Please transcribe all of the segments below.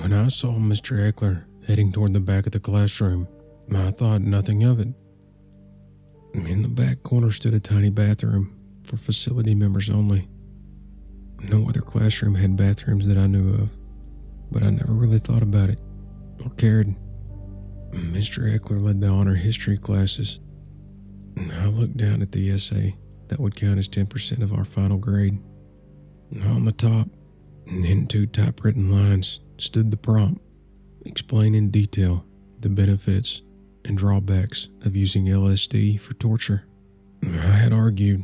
When I saw Mr. Eckler heading toward the back of the classroom, I thought nothing of it. In the back corner stood a tiny bathroom for facility members only. No other classroom had bathrooms that I knew of, but I never really thought about it or cared. Mr. Eckler led the honor history classes. I looked down at the essay that would count as 10% of our final grade. On the top, in 2 typewritten lines, stood the prompt, explain in detail the benefits and drawbacks of using LSD for torture. I had argued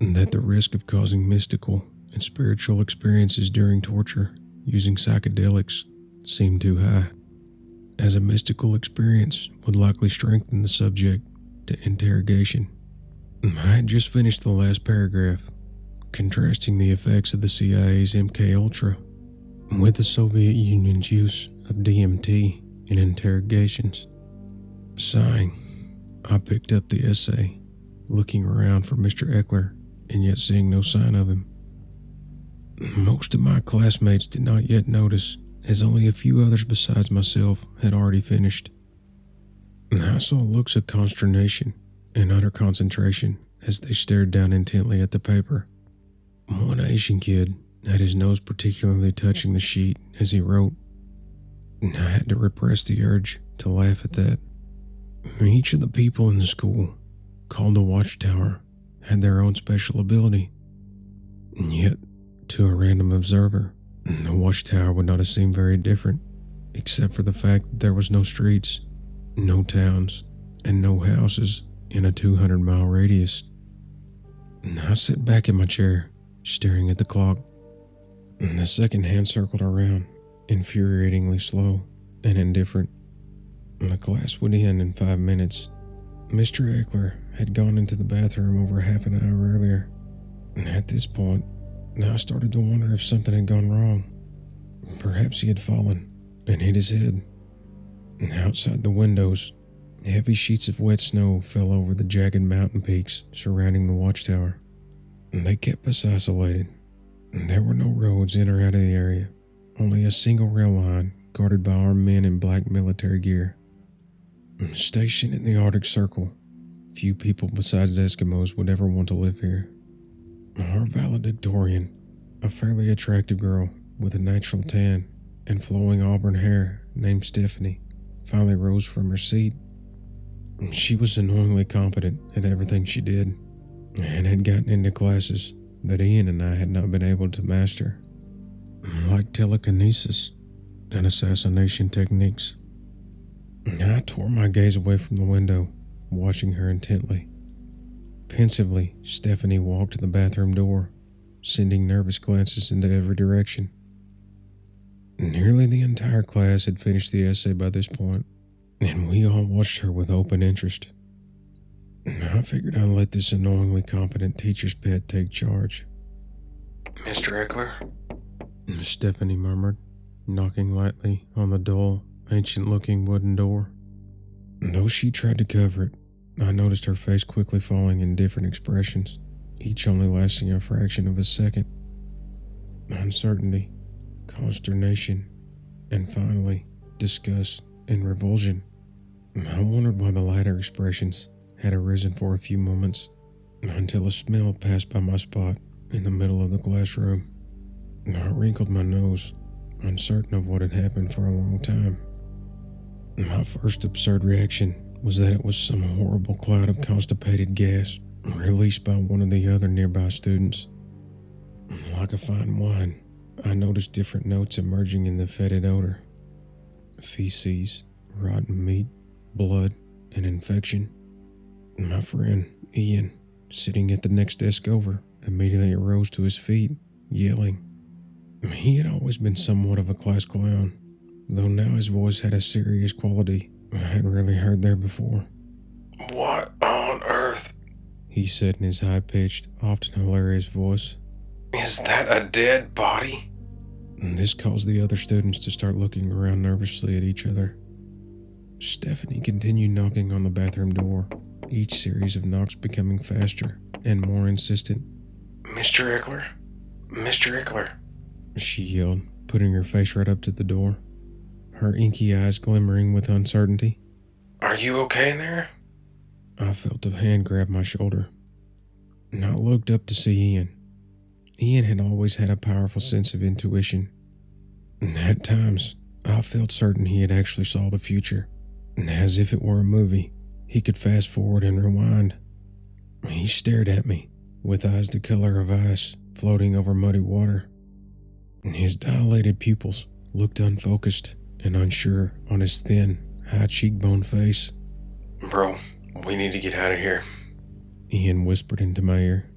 that the risk of causing mystical and spiritual experiences during torture using psychedelics seemed too high, as a mystical experience would likely strengthen the subject to interrogation. I had just finished the last paragraph, contrasting the effects of the CIA's MK-Ultra with the Soviet Union's use of DMT in interrogations. Sighing, I picked up the essay, looking around for Mr. Eckler and yet seeing no sign of him. Most of my classmates did not yet notice, as only a few others besides myself had already finished. I saw looks of consternation and utter concentration as they stared down intently at the paper. One Asian kid had his nose particularly touching the sheet as he wrote. I had to repress the urge to laugh at that. Each of the people in the school, called the Watchtower, had their own special ability. Yet, to a random observer, the Watchtower would not have seemed very different, except for the fact that there was no streets, no towns, and no houses in a 200-mile radius. I sat back in my chair, staring at the clock. The second hand circled around, infuriatingly slow and indifferent. The class would end in 5 minutes. Mr. Eckler had gone into the bathroom over half an hour earlier. At this point, I started to wonder if something had gone wrong. Perhaps he had fallen and hit his head. Outside the windows, heavy sheets of wet snow fell over the jagged mountain peaks surrounding the Watchtower. They kept us isolated. There were no roads in or out of the area, only a single rail line guarded by armed men in black military gear. Stationed in the Arctic Circle, few people besides Eskimos would ever want to live here. Our valedictorian, a fairly attractive girl with a natural tan and flowing auburn hair named Stephanie, finally rose from her seat. She was annoyingly competent at everything she did and had gotten into classes that Ian and I had not been able to master, like telekinesis and assassination techniques. I tore my gaze away from the window, watching her intently. Pensively, Stephanie walked to the bathroom door, sending nervous glances into every direction. Nearly the entire class had finished the essay by this point, and we all watched her with open interest. I figured I'd let this annoyingly competent teacher's pet take charge. Mr. Eckler? Stephanie murmured, knocking lightly on the dull, ancient-looking wooden door. Though she tried to cover it, I noticed her face quickly falling in different expressions, each only lasting a fraction of a second. Uncertainty, consternation, and finally, disgust and revulsion. I wondered why the latter expressions had arisen for a few moments, until a smell passed by my spot in the middle of the classroom. I wrinkled my nose, uncertain of what had happened for a long time. My first absurd reaction was that it was some horrible cloud of constipated gas released by one of the other nearby students. Like a fine wine, I noticed different notes emerging in the fetid odor. Feces, rotten meat, blood, and infection. My friend, Ian, sitting at the next desk over, immediately arose to his feet, yelling. He had always been somewhat of a class clown, though now his voice had a serious quality I hadn't really heard there before. What on earth? He said in his high-pitched, often hilarious voice. Is that a dead body? This caused the other students to start looking around nervously at each other. Stephanie continued knocking on the bathroom door, each series of knocks becoming faster and more insistent. Mr. Eckler? Mr. Eckler? She yelled, putting her face right up to the door. her inky eyes glimmering with uncertainty. Are you okay in there? I felt a hand grab my shoulder, and I looked up to see Ian. Ian had always had a powerful sense of intuition, and at times I felt certain he had actually saw the future, and as if it were a movie, he could fast forward and rewind. He stared at me, with eyes the color of ice floating over muddy water, and his dilated pupils looked unfocused and unsure on his thin, high cheekbone face. Bro, we need to get out of here. Ian whispered into my ear.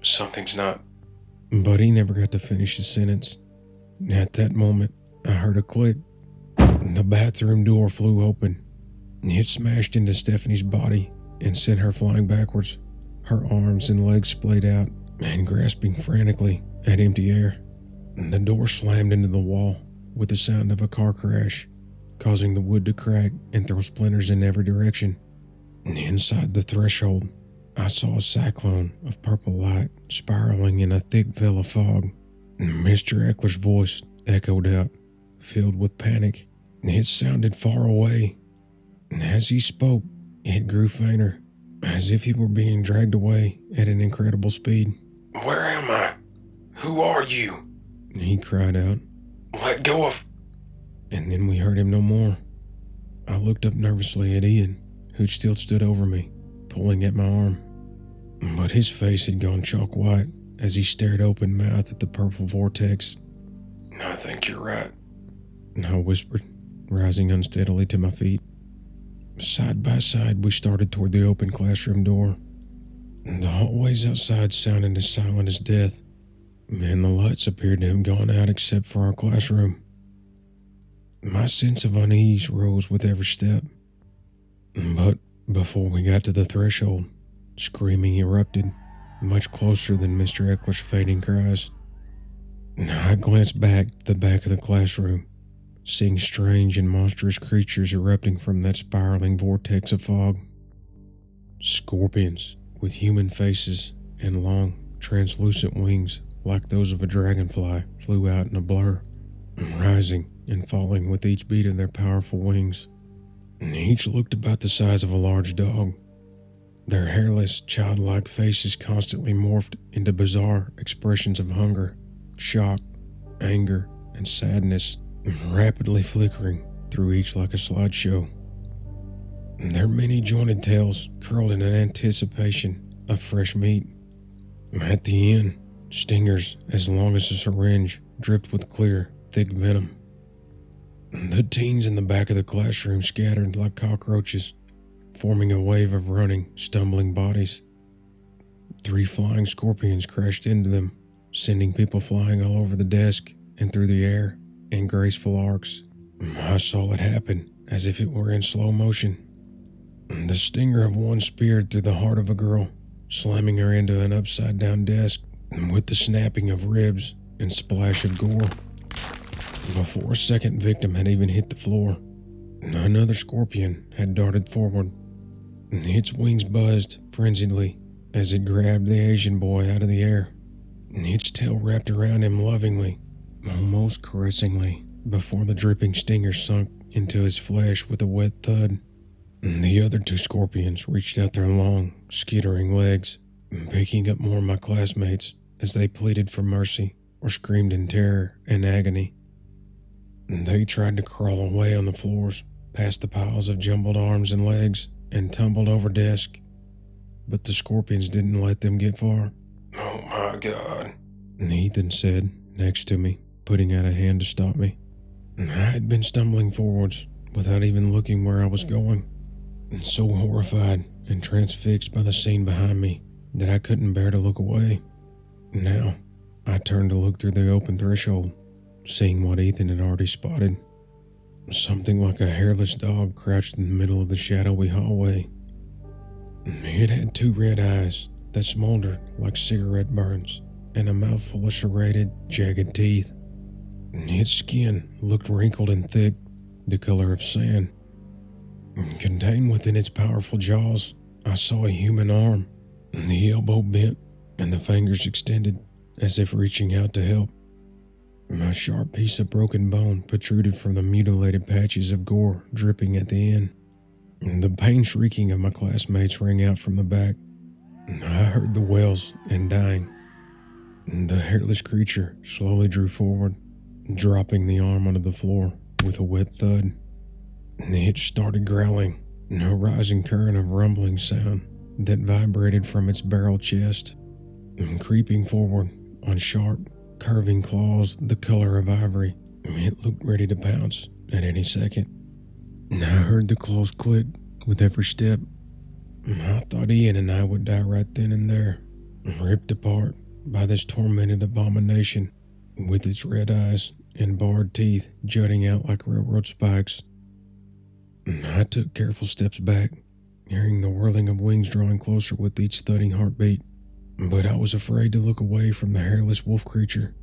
Something's not... But he never got to finish his sentence. At that moment, I heard a click. The bathroom door flew open. It smashed into Stephanie's body and sent her flying backwards, her arms and legs splayed out and grasping frantically at empty air. The door slammed into the wall with the sound of a car crash, causing the wood to crack and throw splinters in every direction. Inside the threshold, I saw a cyclone of purple light spiraling in a thick veil of fog. Mr. Eckler's voice echoed out, filled with panic. It sounded far away. As he spoke, it grew fainter, as if he were being dragged away at an incredible speed. Where am I? Who are you? He cried out. Let go of... And then we heard him no more. I looked up nervously at Ian, who still stood over me, pulling at my arm. But his face had gone chalk white as he stared open-mouthed at the purple vortex. I think you're right. I whispered, rising unsteadily to my feet. Side by side, we started toward the open classroom door. The hallways outside sounded as silent as death, and the lights appeared to have gone out except for our classroom. My sense of unease rose with every step. But before we got to the threshold, screaming erupted, much closer than Mr. Eckler's fading cries. I glanced back to the back of the classroom, seeing strange and monstrous creatures erupting from that spiraling vortex of fog. Scorpions with human faces and long, translucent wings like those of a dragonfly flew out in a blur, rising and falling with each beat of their powerful wings. Each looked about the size of a large dog. Their hairless, childlike faces constantly morphed into bizarre expressions of hunger, shock, anger, and sadness, rapidly flickering through each like a slideshow. Their many jointed tails curled in an anticipation of fresh meat. At the end, stingers as long as a syringe dripped with clear, thick venom. The teens in the back of the classroom scattered like cockroaches, forming a wave of running, stumbling bodies. 3 flying scorpions crashed into them, sending people flying all over the desk and through the air in graceful arcs. I saw it happen as if it were in slow motion. The stinger of one speared through the heart of a girl, slamming her into an upside-down desk with the snapping of ribs and splash of gore. Before a second victim had even hit the floor, another scorpion had darted forward. Its wings buzzed frenziedly as it grabbed the Asian boy out of the air. Its tail wrapped around him lovingly, almost caressingly, before the dripping stinger sunk into his flesh with a wet thud. The other 2 scorpions reached out their long, skittering legs, picking up more of my classmates as they pleaded for mercy or screamed in terror and agony. They tried to crawl away on the floors, past the piles of jumbled arms and legs, and tumbled over desks, but the scorpions didn't let them get far. Oh my God. Ethan said, next to me, putting out a hand to stop me. I had been stumbling forwards without even looking where I was going, and so horrified and transfixed by the scene behind me that I couldn't bear to look away. Now, I turned to look through the open threshold, seeing what Ethan had already spotted. Something like a hairless dog crouched in the middle of the shadowy hallway. It had 2 red eyes that smoldered like cigarette burns and a mouthful of serrated, jagged teeth. Its skin looked wrinkled and thick, the color of sand. Contained within its powerful jaws, I saw a human arm, the elbow bent and the fingers extended as if reaching out to help. A sharp piece of broken bone protruded from the mutilated patches of gore dripping at the end. The pain shrieking of my classmates rang out from the back. I heard the wails and dying. The hairless creature slowly drew forward, dropping the arm onto the floor with a wet thud. It started growling, a rising current of rumbling sound that vibrated from its barrel chest, creeping forward on sharp, curving claws the color of ivory. It looked ready to pounce at any second. I heard the claws click with every step. I thought Ian and I would die right then and there, ripped apart by this tormented abomination with its red eyes and barred teeth jutting out like railroad spikes. I took careful steps back, hearing the whirling of wings drawing closer with each thudding heartbeat, but I was afraid to look away from the hairless wolf creature,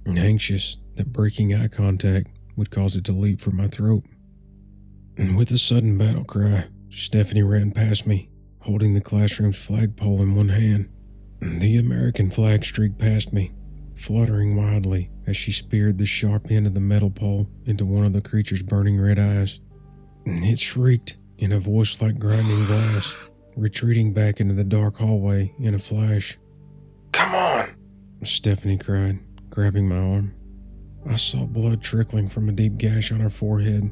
anxious that breaking eye contact would cause it to leap for my throat. And with a sudden battle cry, Stephanie ran past me, holding the classroom's flagpole in one hand. The American flag streaked past me, fluttering wildly as she speared the sharp end of the metal pole into one of the creature's burning red eyes. It shrieked in a voice like grinding glass, retreating back into the dark hallway in a flash. Come on! Stephanie cried, grabbing my arm. I saw blood trickling from a deep gash on her forehead,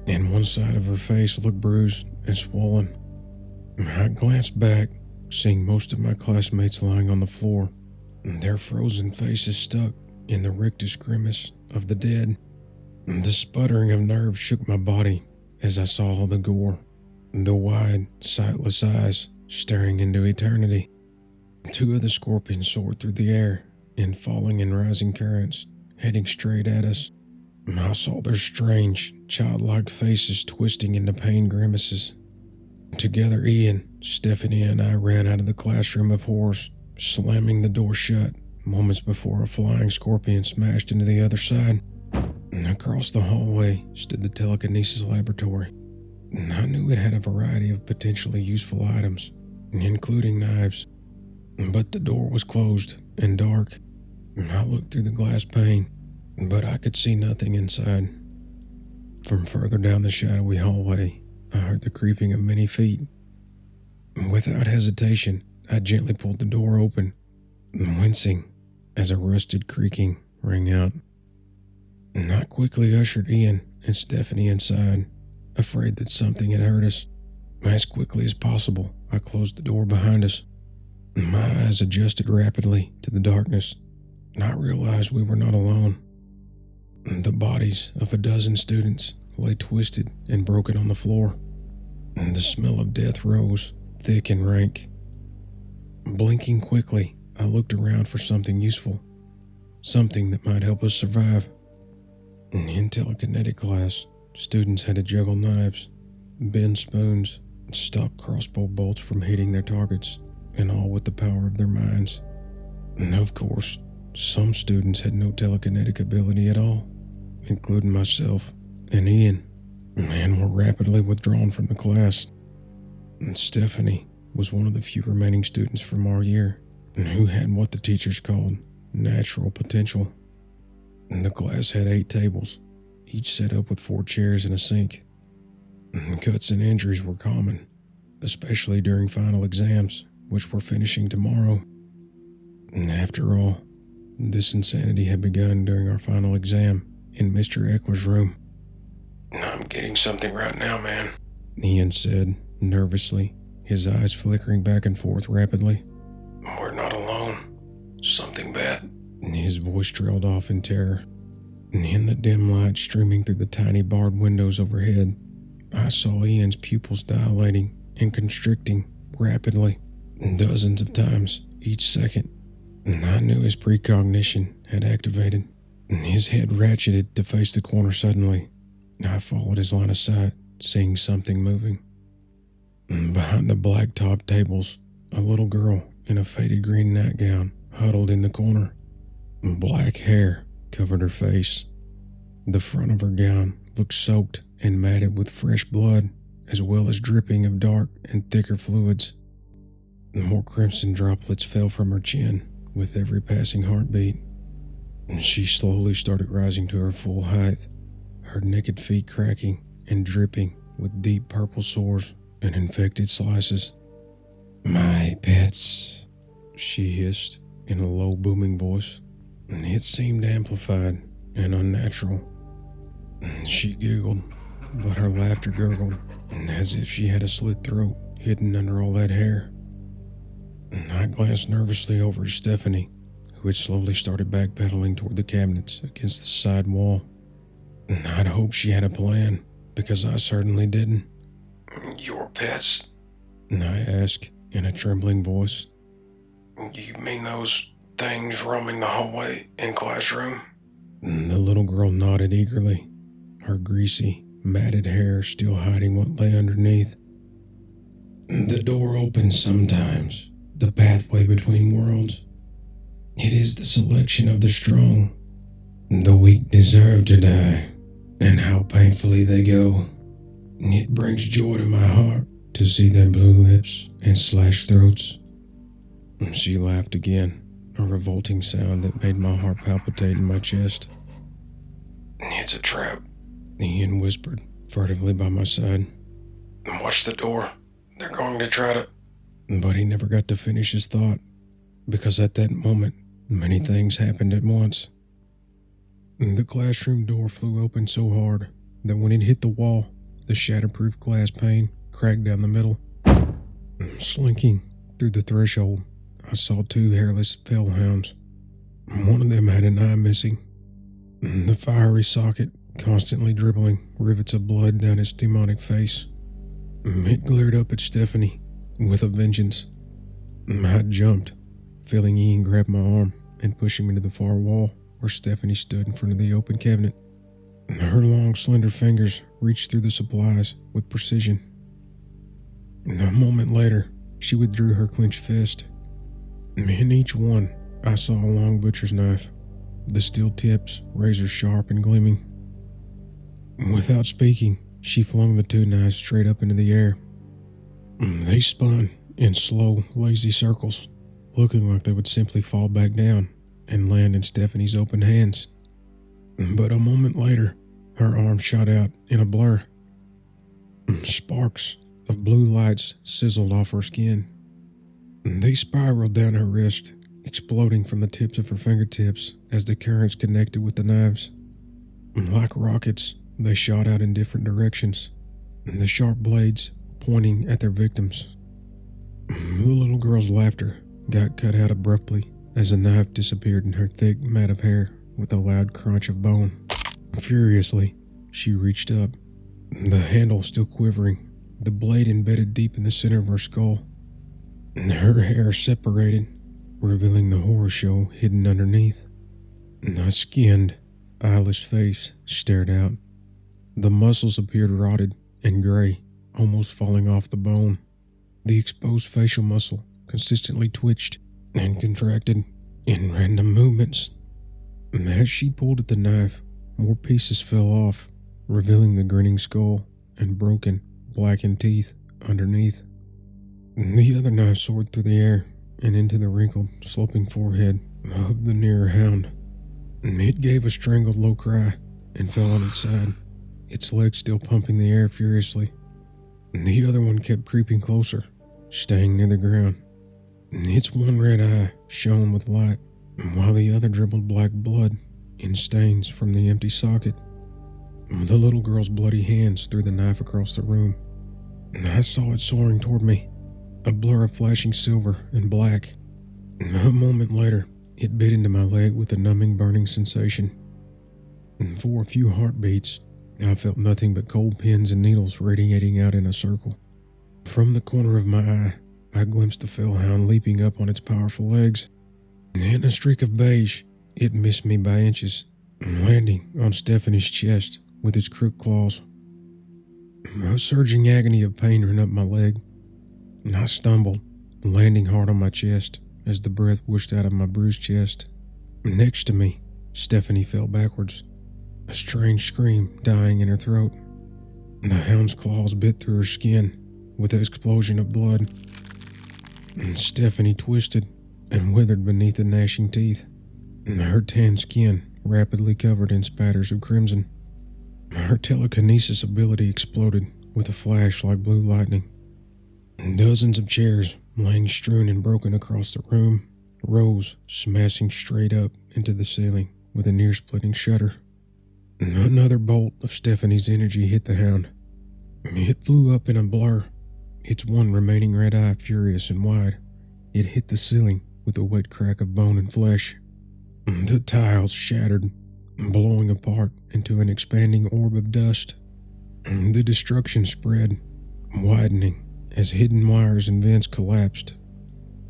and one side of her face looked bruised and swollen. I glanced back, seeing most of my classmates lying on the floor, their frozen faces stuck in the rictus grimace of the dead. The sputtering of nerves shook my body as I saw all the gore, the wide, sightless eyes staring into eternity. Two of the scorpions soared through the air in falling and rising currents, heading straight at us. I saw their strange, childlike faces twisting into pain grimaces. Together, Ian, Stephanie, and I ran out of the classroom of horrors, slamming the door shut moments before a flying scorpion smashed into the other side. Across the hallway stood the telekinesis laboratory. I knew it had a variety of potentially useful items, including knives, but the door was closed and dark. I looked through the glass pane, but I could see nothing inside. From further down the shadowy hallway, I heard the creeping of many feet. Without hesitation, I gently pulled the door open, wincing as a rusted creaking rang out. I quickly ushered Ian and Stephanie inside, afraid that something had hurt us. As quickly as possible, I closed the door behind us. My eyes adjusted rapidly to the darkness, and I realized we were not alone. The bodies of a dozen students lay twisted and broken on the floor, and the smell of death rose, thick and rank. Blinking quickly, I looked around for something useful, something that might help us survive. In telekinetic class, students had to juggle knives, bend spoons, stop crossbow bolts from hitting their targets, and all with the power of their minds. And of course, some students had no telekinetic ability at all, including myself and Ian, and were rapidly withdrawn from the class. And Stephanie was one of the few remaining students from our year who had what the teachers called natural potential. And the class had 8 tables, each set up with 4 chairs and a sink. Cuts and injuries were common, especially during final exams, which were finishing tomorrow. And after all, this insanity had begun during our final exam in Mr. Eckler's room. I'm getting something right now, man. Ian said, nervously, his eyes flickering back and forth rapidly. We're not alone. Something bad. His voice trailed off in terror. In the dim light streaming through the tiny barred windows overhead, I saw Ian's pupils dilating and constricting rapidly, dozens of times each second. I knew his precognition had activated. His head ratcheted to face the corner suddenly. I followed his line of sight, seeing something moving. Behind the black-topped tables, a little girl in a faded green nightgown huddled in the corner. Black hair covered her face. The front of her gown looked soaked and matted with fresh blood, as well as dripping of dark and thicker fluids. More crimson droplets fell from her chin with every passing heartbeat. She slowly started rising to her full height, her naked feet cracking and dripping with deep purple sores and infected slices. "My pets," she hissed in a low, booming voice. It seemed amplified and unnatural. She giggled, but her laughter gurgled, as if she had a slit throat hidden under all that hair. I glanced nervously over at Stephanie, who had slowly started backpedaling toward the cabinets against the side wall. I'd hoped she had a plan, because I certainly didn't. "Your pets? I asked in a trembling voice. You mean those things roaming the hallway and classroom?" The little girl nodded eagerly, her greasy, matted hair still hiding what lay underneath. "The door opens sometimes, the pathway between worlds. It is the selection of the strong. The weak deserve to die, and how painfully they go. It brings joy to my heart to see their blue lips and slashed throats." She laughed again, a revolting sound that made my heart palpitate in my chest. "It's a trap. Ian whispered furtively by my side. Watch the door. They're going to try to..." But he never got to finish his thought, because at that moment, many things happened at once. The classroom door flew open so hard that when it hit the wall, the shatterproof glass pane cracked down the middle. Slinking through the threshold, I saw two hairless fellhounds. One of them had an eye missing. The fiery socket constantly dribbling rivets of blood down its demonic face. It glared up at Stephanie with a vengeance. I jumped, feeling Ian grab my arm and push him into the far wall where Stephanie stood in front of the open cabinet. Her long, slender fingers reached through the supplies with precision. A moment later, she withdrew her clenched fist. In each one, I saw a long butcher's knife, the steel tips razor sharp and gleaming. Without speaking, she flung the two knives straight up into the air. They spun in slow, lazy circles, looking like they would simply fall back down and land in Stephanie's open hands. But a moment later, her arm shot out in a blur. Sparks of blue lights sizzled off her skin. They spiraled down her wrist, exploding from the tips of her fingertips as the currents connected with the knives. Like rockets, they shot out in different directions, the sharp blades pointing at their victims. The little girl's laughter got cut out abruptly as a knife disappeared in her thick mat of hair with a loud crunch of bone. Furiously, she reached up, the handle still quivering, the blade embedded deep in the center of her skull. Her hair separated, revealing the horror show hidden underneath. A skinned, eyeless face stared out. The muscles appeared rotted and gray, almost falling off the bone. The exposed facial muscle consistently twitched and contracted in random movements. As she pulled at the knife, more pieces fell off, revealing the grinning skull and broken, blackened teeth underneath. The other knife soared through the air and into the wrinkled, sloping forehead of the nearer hound. It gave a strangled low cry and fell on its side, its legs still pumping the air furiously. The other one kept creeping closer, staying near the ground. Its one red eye shone with light, while the other dribbled black blood in stains from the empty socket. The little girl's bloody hands threw the knife across the room. I saw it soaring toward me, a blur of flashing silver and black. A moment later, it bit into my leg with a numbing, burning sensation. For a few heartbeats, I felt nothing but cold pins and needles radiating out in a circle. From the corner of my eye, I glimpsed the fellhound leaping up on its powerful legs. In a streak of beige, it missed me by inches, landing on Stephanie's chest with its crooked claws. A surging agony of pain ran up my leg, and I stumbled, landing hard on my chest as the breath whooshed out of my bruised chest. Next to me, Stephanie fell backwards, a strange scream dying in her throat. The hound's claws bit through her skin with an explosion of blood, and Stephanie twisted and withered beneath the gnashing teeth. Her tan skin rapidly covered in spatters of crimson. Her telekinesis ability exploded with a flash like blue lightning. Dozens of chairs, lying strewn and broken across the room, rose, smashing straight up into the ceiling with an ear-splitting shudder. Another bolt of Stephanie's energy hit the hound. It flew up in a blur, its one remaining red eye furious and wide. It hit the ceiling with a wet crack of bone and flesh. The tiles shattered, blowing apart into an expanding orb of dust. The destruction spread, widening as hidden wires and vents collapsed.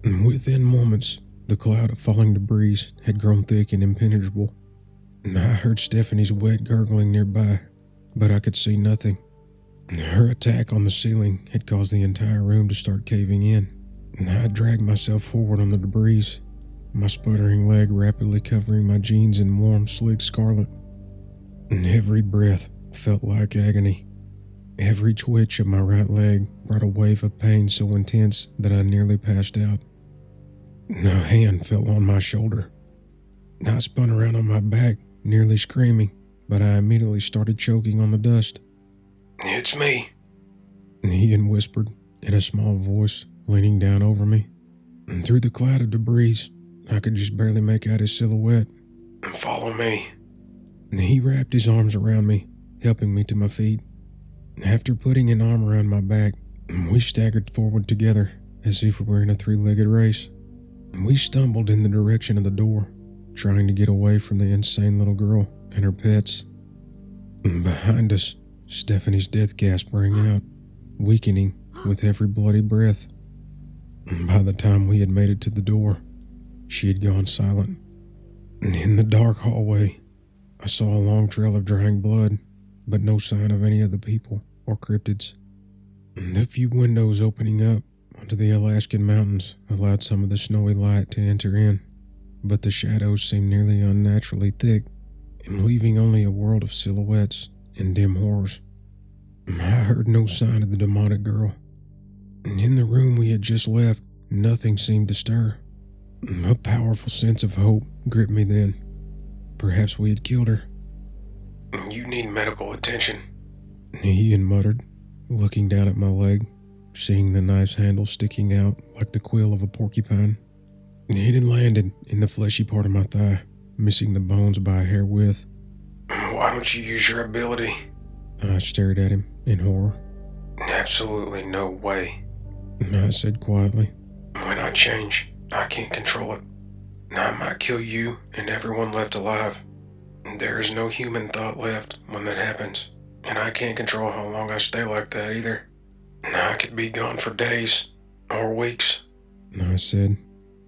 Within moments, the cloud of falling debris had grown thick and impenetrable. I heard Stephanie's wet gurgling nearby, but I could see nothing. Her attack on the ceiling had caused the entire room to start caving in. I dragged myself forward on the debris, my sputtering leg rapidly covering my jeans in warm, slick scarlet. Every breath felt like agony. Every twitch of my right leg brought a wave of pain so intense that I nearly passed out. A hand fell on my shoulder. I spun around on my back, nearly screaming, but I immediately started choking on the dust. It's me. Ian whispered in a small voice, leaning down over me. Through the cloud of debris, I could just barely make out his silhouette. Follow me. He wrapped his arms around me, helping me to my feet. After putting an arm around my back, we staggered forward together as if we were in a three-legged race. We stumbled in the direction of the door, trying to get away from the insane little girl and her pets. Behind us, Stephanie's death gasp rang out, weakening with every bloody breath. By the time we had made it to the door, she had gone silent. In the dark hallway, I saw a long trail of drying blood, but no sign of any of the people or cryptids. The few windows opening up onto the Alaskan mountains allowed some of the snowy light to enter in, but the shadows seemed nearly unnaturally thick, and leaving only a world of silhouettes and dim horrors. I heard no sign of the demonic girl. In the room we had just left, nothing seemed to stir. A powerful sense of hope gripped me then. Perhaps we had killed her. You need medical attention. Ian muttered, looking down at my leg, seeing the knife's handle sticking out like the quill of a porcupine. It had landed in the fleshy part of my thigh, missing the bones by a hair width. Why don't you use your ability? I stared at him in horror. Absolutely no way. I said quietly. When I change, I can't control it. I might kill you and everyone left alive. There is no human thought left when that happens, and I can't control how long I stay like that either. I could be gone for days or weeks. I said.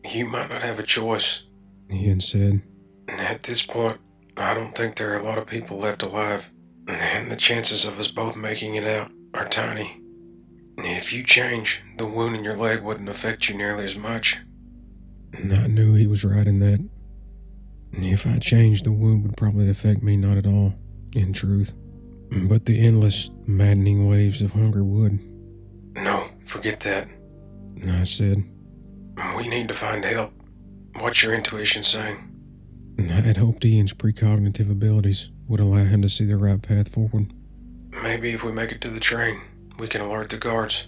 You might not have a choice. Ian said. At this point, I don't think there are a lot of people left alive, and the chances of us both making it out are tiny. If you change, the wound in your leg wouldn't affect you nearly as much. I knew he was right in that. If I changed, the wound would probably affect me not at all, in truth. But the endless, maddening waves of hunger would. No, forget that. I said. We need to find help. What's your intuition saying? I had hoped Ian's precognitive abilities would allow him to see the right path forward. Maybe if we make it to the train, we can alert the guards.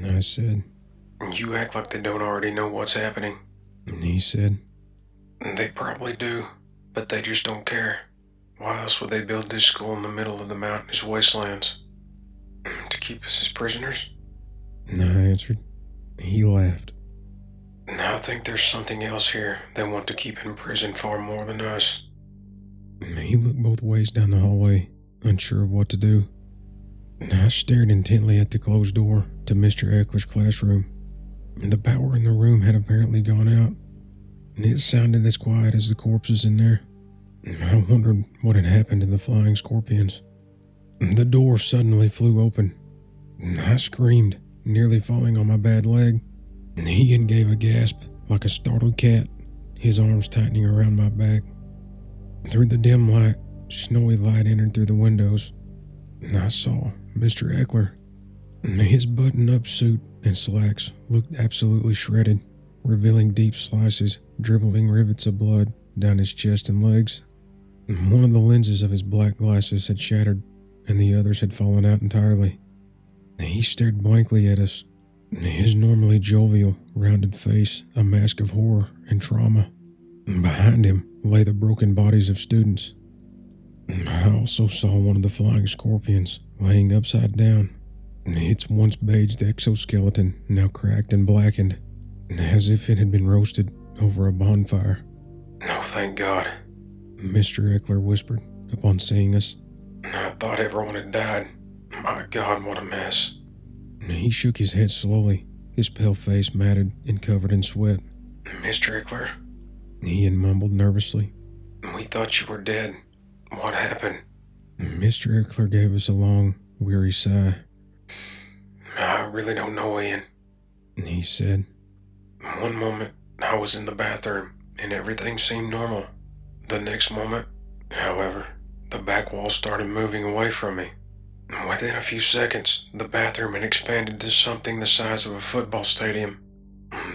I said. You act like they don't already know what's happening. He said. They probably do, but they just don't care. Why else would they build this school in the middle of the mountainous wastelands? To keep us as prisoners? I answered. He laughed. I think there's something else here they want to keep in prison far more than us. He looked both ways down the hallway, unsure of what to do. I stared intently at the closed door to Mr. Eckler's classroom. The power in the room had apparently gone out, and it sounded as quiet as the corpses in there. I wondered what had happened to the flying scorpions. The door suddenly flew open. I screamed, nearly falling on my bad leg. Ian gave a gasp like a startled cat, his arms tightening around my back. Through the dim light, snowy light entered through the windows, and I saw Mr. Eckler. His button-up suit and slacks looked absolutely shredded, revealing deep slices, dribbling rivets of blood down his chest and legs. One of the lenses of his black glasses had shattered, and the others had fallen out entirely. He stared blankly at us, his normally jovial, rounded face a mask of horror and trauma. Behind him lay the broken bodies of students. I also saw one of the flying scorpions laying upside down, its once beiged exoskeleton now cracked and blackened, as if it had been roasted over a bonfire. "Oh, thank God," Mr. Eckler whispered upon seeing us. "I thought everyone had died. My God, what a mess." He shook his head slowly, his pale face matted and covered in sweat. "Mr. Ickler, He mumbled nervously. we thought you were dead. What happened?" Mr. Eckler gave us a long, weary sigh. "I really don't know, Ian. He said, One moment, I was in the bathroom, and everything seemed normal. The next moment, however, the back wall started moving away from me. Within a few seconds, the bathroom had expanded to something the size of a football stadium.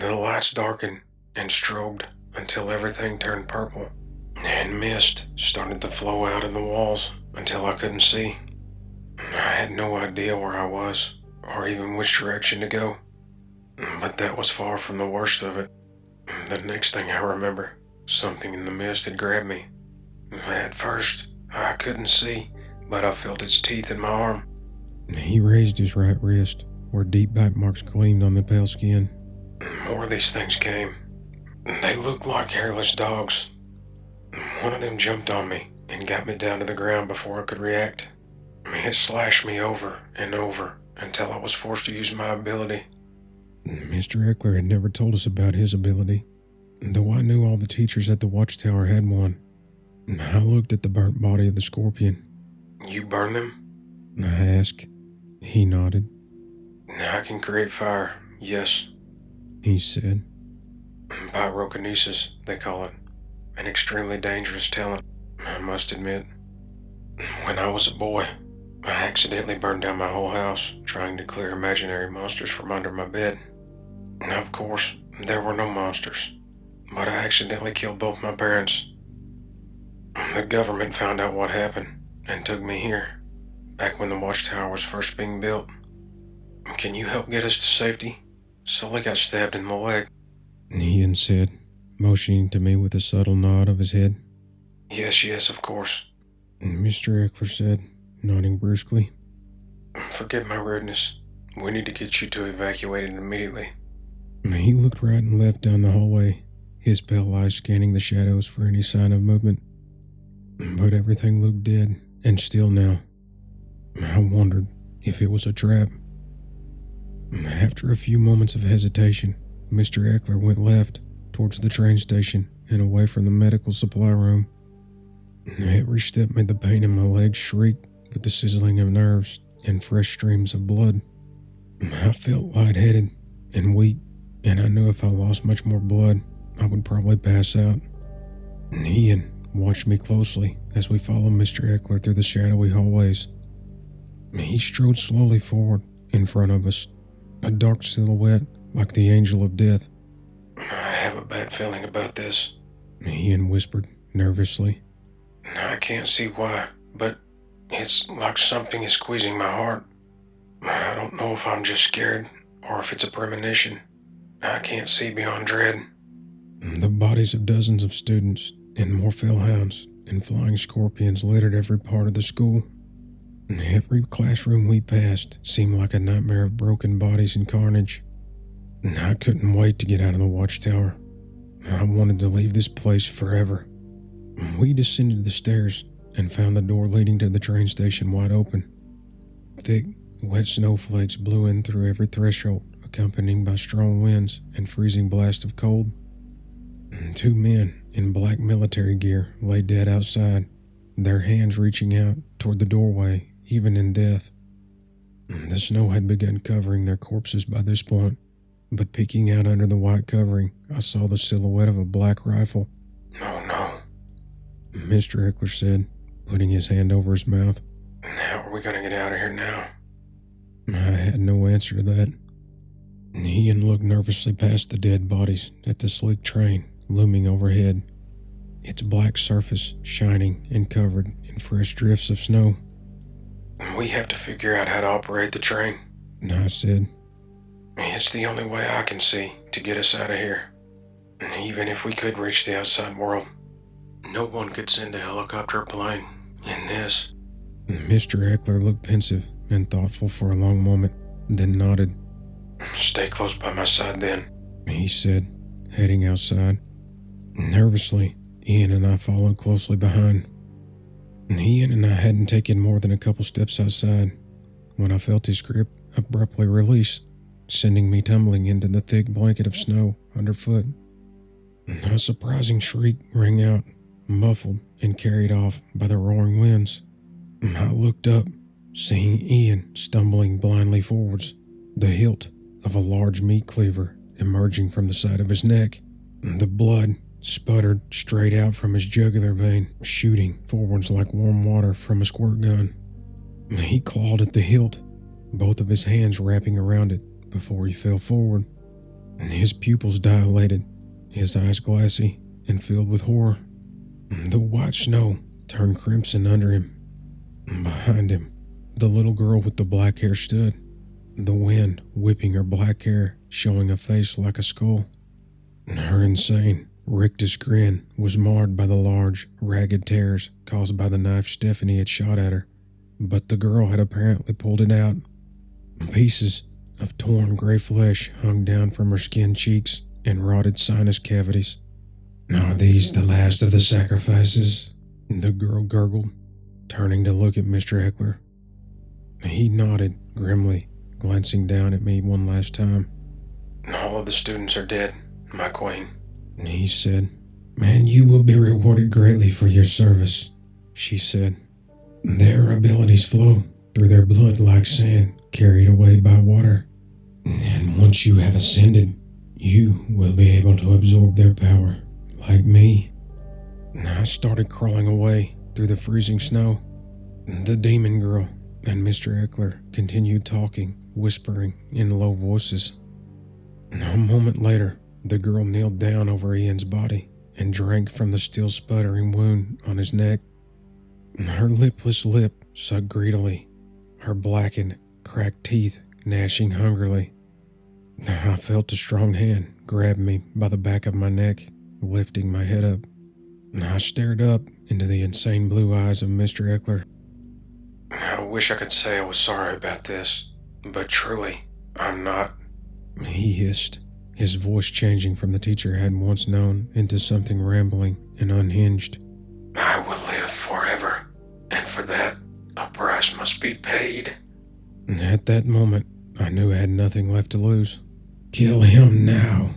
The lights darkened and strobed until everything turned purple, and mist started to flow out in the walls until I couldn't see. I had no idea where I was, or even which direction to go. But that was far from the worst of it. The next thing I remember, something in the mist had grabbed me. At first, I couldn't see, but I felt its teeth in my arm. He raised his right wrist, where deep bite marks gleamed on the pale skin. More of these things came. They looked like hairless dogs. One of them jumped on me and got me down to the ground before I could react. It slashed me over and over until I was forced to use my ability. Mr. Eckler had never told us about his ability, though I knew all the teachers at the watchtower had one. I looked at the burnt body of the scorpion. You burn them? I asked. He nodded. I can create fire, yes. He said. Pyrokinesis, they call it. An extremely dangerous talent, I must admit. When I was a boy, I accidentally burned down my whole house trying to clear imaginary monsters from under my bed. Of course, there were no monsters, but I accidentally killed both my parents. The government found out what happened and took me here, back when the watchtower was first being built. Can you help get us to safety? Sully got stabbed in the leg. Ian said, motioning to me with a subtle nod of his head. Yes, of course. Mr. Eckler said, nodding brusquely. Forgive my rudeness. We need to get you two evacuated immediately. He looked right and left down the hallway, his pale eyes scanning the shadows for any sign of movement. But everything looked dead and still now. I wondered if it was a trap. After a few moments of hesitation, Mr. Eckler went left towards the train station and away from the medical supply room. Every step made the pain in my legs shriek with the sizzling of nerves and fresh streams of blood. I felt lightheaded and weak, and I knew if I lost much more blood, I would probably pass out. Ian watched me closely as we followed Mr. Eckler through the shadowy hallways. He strode slowly forward in front of us, a dark silhouette like the angel of death. I have a bad feeling about this, Ian whispered nervously. I can't see why, but it's like something is squeezing my heart. I don't know if I'm just scared or if it's a premonition. I can't see beyond dread. The bodies of dozens of students and more hellhounds and flying scorpions littered every part of the school. Every classroom we passed seemed like a nightmare of broken bodies and carnage. I couldn't wait to get out of the watchtower. I wanted to leave this place forever. We descended the stairs and found the door leading to the train station wide open. Thick, wet snowflakes blew in through every threshold, accompanied by strong winds and freezing blasts of cold. Two men in black military gear lay dead outside, their hands reaching out toward the doorway, even in death. The snow had begun covering their corpses by this point, but peeking out under the white covering, I saw the silhouette of a black rifle. Oh no. Mr. Eckler said, putting his hand over his mouth. How are we gonna get out of here now? I had no answer to that. Ian looked nervously past the dead bodies at the sleek train looming overhead. its black surface shining and covered in fresh drifts of snow. We have to figure out how to operate the train. I said. It's the only way I can see to get us out of here. Even if we could reach the outside world, no one could send a helicopter plane in this. Mr. Eckler looked pensive and thoughtful for a long moment, then nodded. Stay close by my side then, he said, heading outside. Nervously, Ian and I followed closely behind. Ian and I hadn't taken more than a couple steps outside when I felt his grip abruptly release, sending me tumbling into the thick blanket of snow underfoot. A surprising shriek rang out, muffled and carried off by the roaring winds. I looked up, seeing Ian stumbling blindly forwards, the hilt of a large meat cleaver emerging from the side of his neck. The blood sputtered straight out from his jugular vein, shooting forwards like warm water from a squirt gun. He clawed at the hilt, both of his hands wrapping around it before he fell forward. His pupils dilated, his eyes glassy and filled with horror. The white snow turned crimson under him. Behind him, the little girl with the black hair stood, the wind whipping her black hair, showing a face like a skull. Her insane, rictus grin was marred by the large, ragged tears caused by the knife Stephanie had shot at her, but the girl had apparently pulled it out. Pieces of torn gray flesh hung down from her skinned cheeks and rotted sinus cavities. "Are these the last of the sacrifices?" the girl gurgled, turning to look at Mr. Eckler. He nodded grimly, glancing down at me one last time. All of the students are dead, my queen, he said. "And you will be rewarded greatly for your service," she said. "Their abilities flow through their blood like sand carried away by water. And once you have ascended, you will be able to absorb their power, like me." I started crawling away through the freezing snow. The demon girl and Mr. Eckler continued talking, whispering in low voices. A moment later, the girl kneeled down over Ian's body and drank from the still sputtering wound on his neck. Her lipless lip sucked greedily, her blackened, cracked teeth gnashing hungrily. I felt a strong hand grab me by the back of my neck, lifting my head up. I stared up into the insane blue eyes of Mr. Eckler. I wish I could say I was sorry about this, but truly, I'm not, he hissed, his voice changing from the teacher I had once known into something rambling and unhinged. I will live forever, and for that, a price must be paid. At that moment, I knew I had nothing left to lose. "Kill him now,"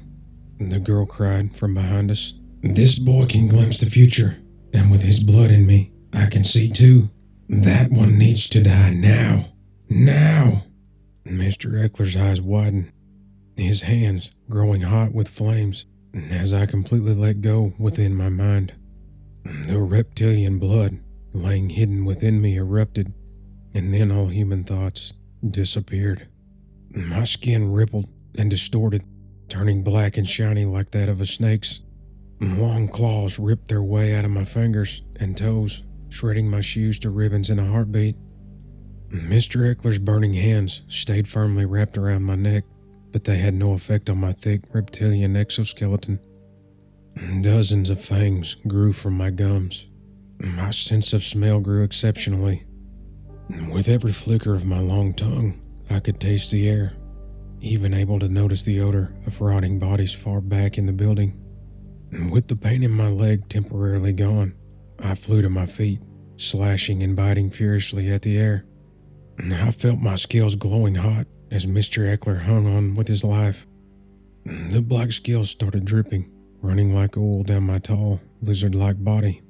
the girl cried from behind us. "This boy can glimpse the future, and with his blood in me, I can see too. That one needs to die now. Now!" Mr. Eckler's eyes widened, his hands growing hot with flames as I completely let go within my mind. The reptilian blood lying hidden within me erupted, and then all human thoughts disappeared. My skin rippled and distorted, turning black and shiny like that of a snake's. Long claws ripped their way out of my fingers and toes, shredding my shoes to ribbons in a heartbeat. Mr. Eckler's burning hands stayed firmly wrapped around my neck, but they had no effect on my thick reptilian exoskeleton. Dozens of fangs grew from my gums. My sense of smell grew exceptionally. With every flicker of my long tongue, I could taste the air, even able to notice the odor of rotting bodies far back in the building. With the pain in my leg temporarily gone, I flew to my feet, slashing and biting furiously at the air. I felt my scales glowing hot as Mr. Eckler hung on with his life. The black scales started dripping, running like oil down my tall, lizard-like body.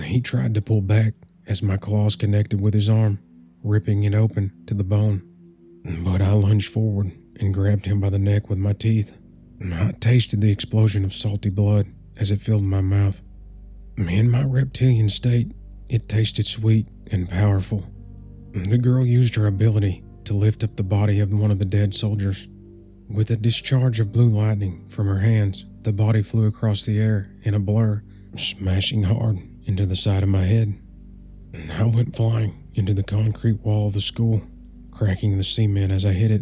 He tried to pull back as my claws connected with his arm, ripping it open to the bone. But I lunged forward and grabbed him by the neck with my teeth. I tasted the explosion of salty blood as it filled my mouth. In my reptilian state, it tasted sweet and powerful. The girl used her ability to lift up the body of one of the dead soldiers. With a discharge of blue lightning from her hands, the body flew across the air in a blur smashing hard into the side of my head. I went flying into the concrete wall of the school, cracking the cement as I hit it.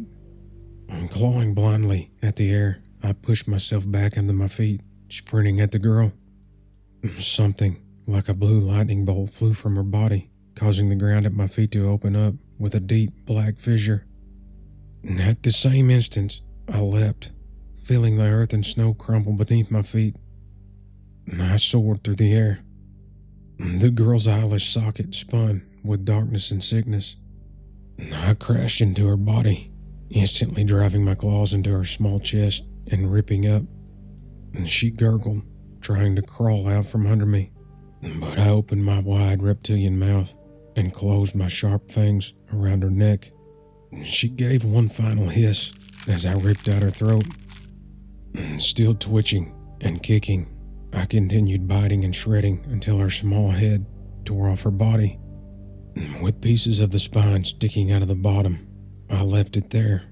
Clawing blindly at the air, I pushed myself back onto my feet, sprinting at the girl. Something like a blue lightning bolt flew from her body, causing the ground at my feet to open up with a deep black fissure. At the same instant, I leapt, feeling the earth and snow crumble beneath my feet. I soared through the air. The girl's eyeless socket spun with darkness and sickness. I crashed into her body, instantly driving my claws into her small chest and ripping up. She gurgled, trying to crawl out from under me, but I opened my wide reptilian mouth and closed my sharp fangs around her neck. She gave one final hiss as I ripped out her throat. Still twitching and kicking, I continued biting and shredding until her small head tore off her body. With pieces of the spine sticking out of the bottom, I left it there,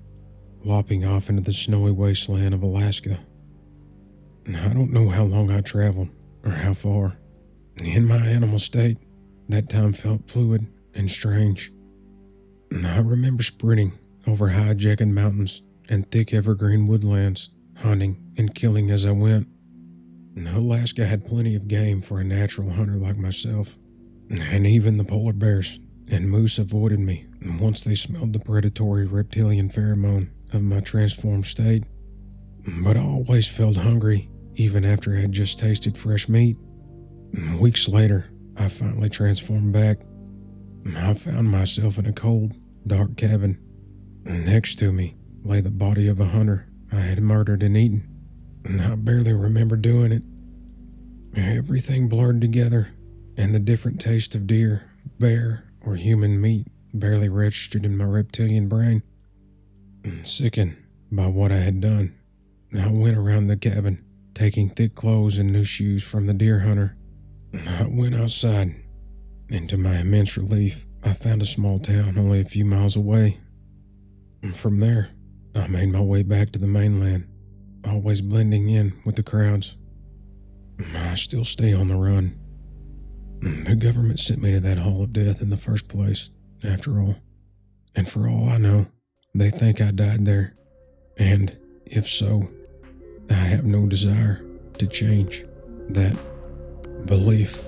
lopping off into the snowy wasteland of Alaska. I don't know how long I traveled or how far. In my animal state, that time felt fluid and strange. I remember sprinting over high jagged mountains and thick evergreen woodlands, hunting and killing as I went. Alaska had plenty of game for a natural hunter like myself, and even the polar bears and moose avoided me once they smelled the predatory reptilian pheromone of my transformed state. But I always felt hungry, even after I had just tasted fresh meat. Weeks later, I finally transformed back. I found myself in a cold, dark cabin. Next to me lay the body of a hunter I had murdered and eaten. I barely remember doing it. Everything blurred together, and the different taste of deer, bear, or human meat barely registered in my reptilian brain. Sickened by what I had done, I went around the cabin, taking thick clothes and new shoes from the deer hunter. I went outside, and to my immense relief, I found a small town only a few miles away. From there, I made my way back to the mainland, always blending in with the crowds. I still stay on the run. The government sent me to that hall of death in the first place, after all. And for all I know, they think I died there. And if so, I have no desire to change that belief.